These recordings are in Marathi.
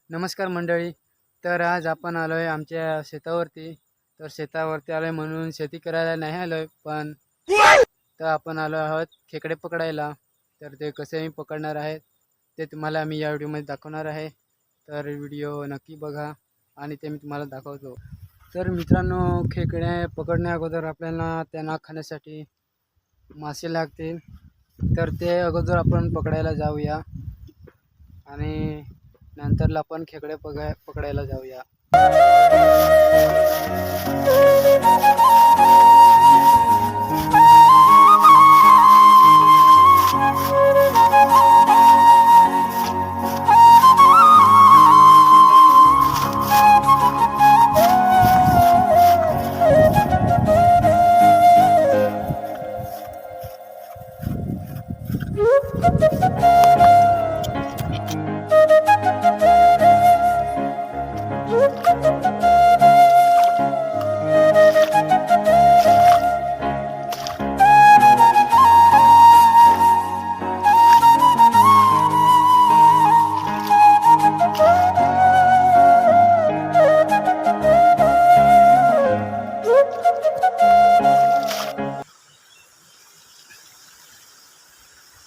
नमस्कार मंडळी. तर आज आपण आलो आहे आमच्या शेतावरती. तर शेतावरती आलो आहे म्हणून शेती करायला नाही आलो आहे, पण तर आपण आलो आहोत खेकडे पकडायला. तर ते कसे मी पकडणार आहे ते तुम्हाला मी या व्हिडिओमध्ये दाखवणार आहे. तर व्हिडिओ नक्की बघा आणि ते मी तुम्हाला दाखवतो. तर मित्रांनो, खेकडे पकडण्या अगोदर आपल्याला त्यांना खाण्यासाठी मासे लागतील. तर ते अगोदर आपण पकडायला जाऊया आणि नंतरला आपण खेकडे पकडायला जाऊया.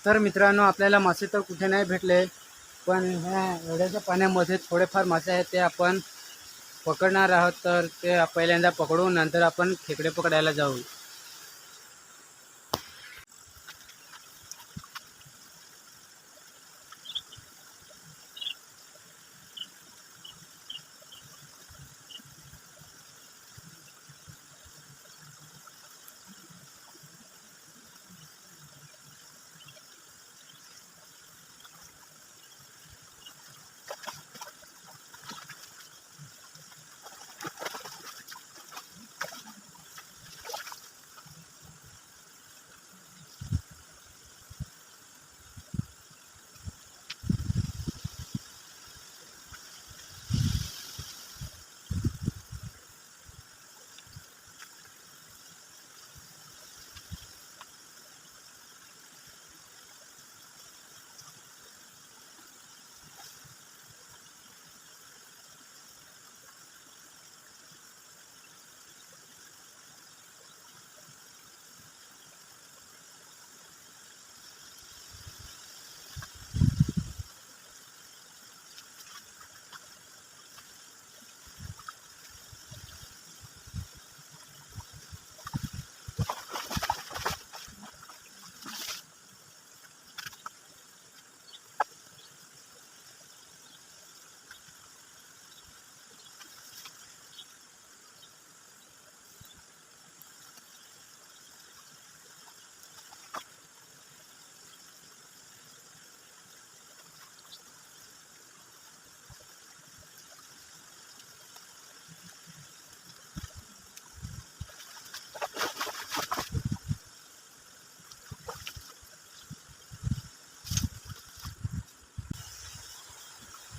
तर मित्रांनो, आपल्याला मासे तर कुठे नाही भेटले, पण ह्या एवढ्याच्या पाण्यामध्ये थोडेफार मासे आहेत ते आपण पकडणार आहोत. तर ते पहिल्यांदा पकडून नंतर आपण खेकडे पकडायला जाऊ.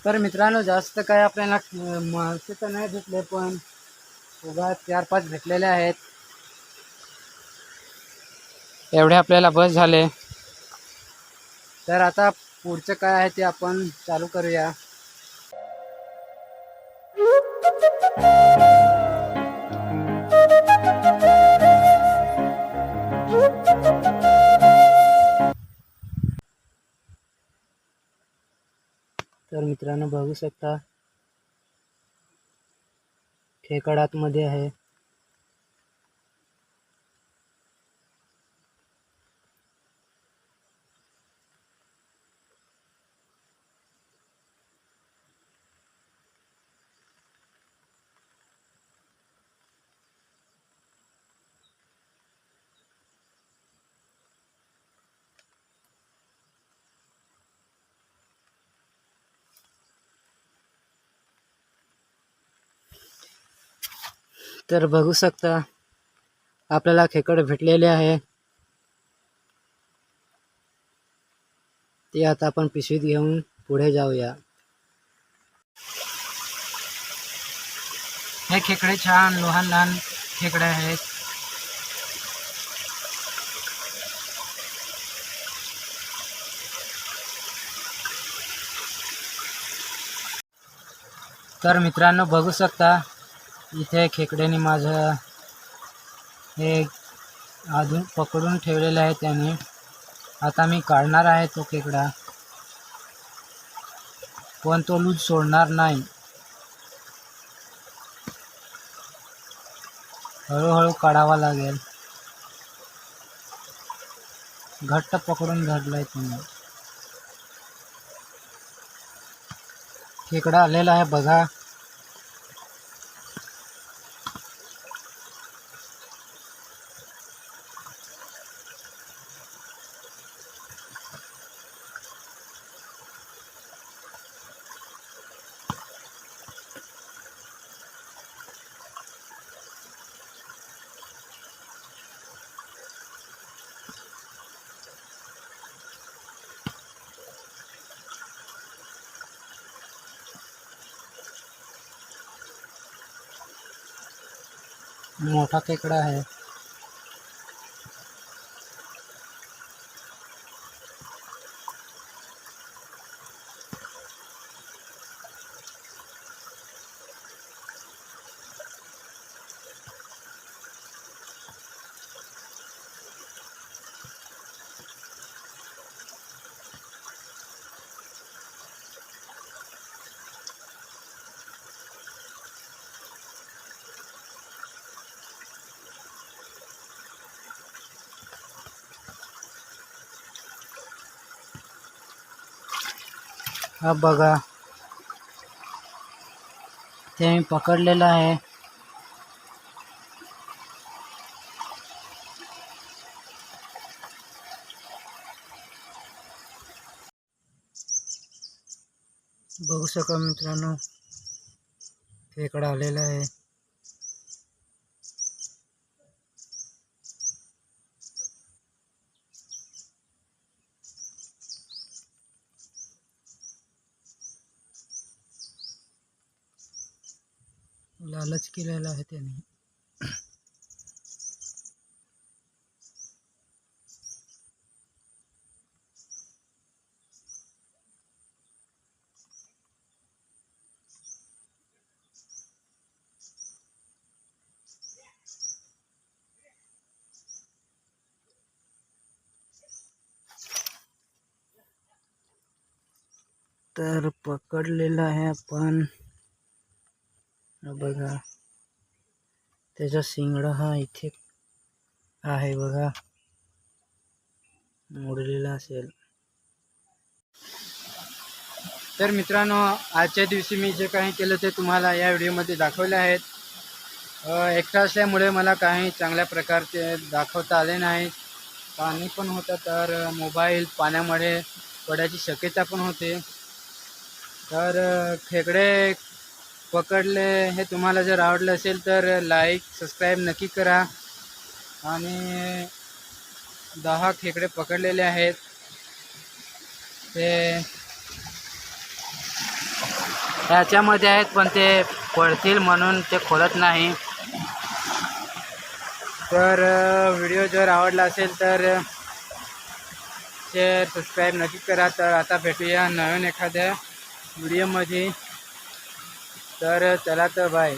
तर मित्रांनो, जास्त काय आपल्याला मासे तर नाही भेटले, पण उगा 4-5 भेटलेले आहेत. एवढे आपल्याला बस झाले. तर आता पुढचं काय आहे ते आपण चालू करूया. तर मित्रांनो, बघू शकता खेकड आतमध्ये आहे. तर बघू शकता आपल्याला खेकड भेटलेले आहे. ते आता आपण पिशवीत घेऊन पुढे जाऊया. हे खेकडे छान लहान लहान खेकडे आहेत. तर मित्रांनो बघू शकता इथे खेकड्याने माझं हे अजून पकडून ठेवलेलं आहे त्याने. आता मी काढणार आहे तो खेकडा, पण तो लूज सोडणार नाही. हळूहळू काढावा लागेल. घट्ट पकडून धरलाय त्याने. खेकडा आलेला आहे बघा. मोठा खेकडा आहे. हा बघा, ते मी पकडलेलं आहे. बघू शका मित्रांनो, खेकडा आलेला आहे. लालच केलेला आहे त्याने. तर पकडलेला आहे आपण. बघा, त्याचा शिंगडा हा इथे आहे बघा, मोडलेला असेल. तर मित्रांनो, आजच्या दिवशी मी जे काही केलं ते तुम्हाला या व्हिडिओमध्ये दाखवले आहेत. एकटा असल्यामुळे मला काही चांगल्या प्रकारचे दाखवता आले नाही. पाणी पण होतं, तर मोबाईल पाण्यामुळे पडायची शक्यता पण होते. तर खेकडे पकडले हे तुम्हाला जर आवडलं असेल तर लाईक सबस्क्राईब नक्की करा. आणि 10 खेकडे पकडलेले आहेत. ते ह्याच्यामध्ये आहेत, पण ते पडतील म्हणून ते खोलत नाही. तर व्हिडिओ जर आवडला असेल तर शेअर सबस्क्राईब नक्की करा. तर आता भेटूया नवीन एखाद्या व्हिडिओमध्ये. तर चला तर बाय.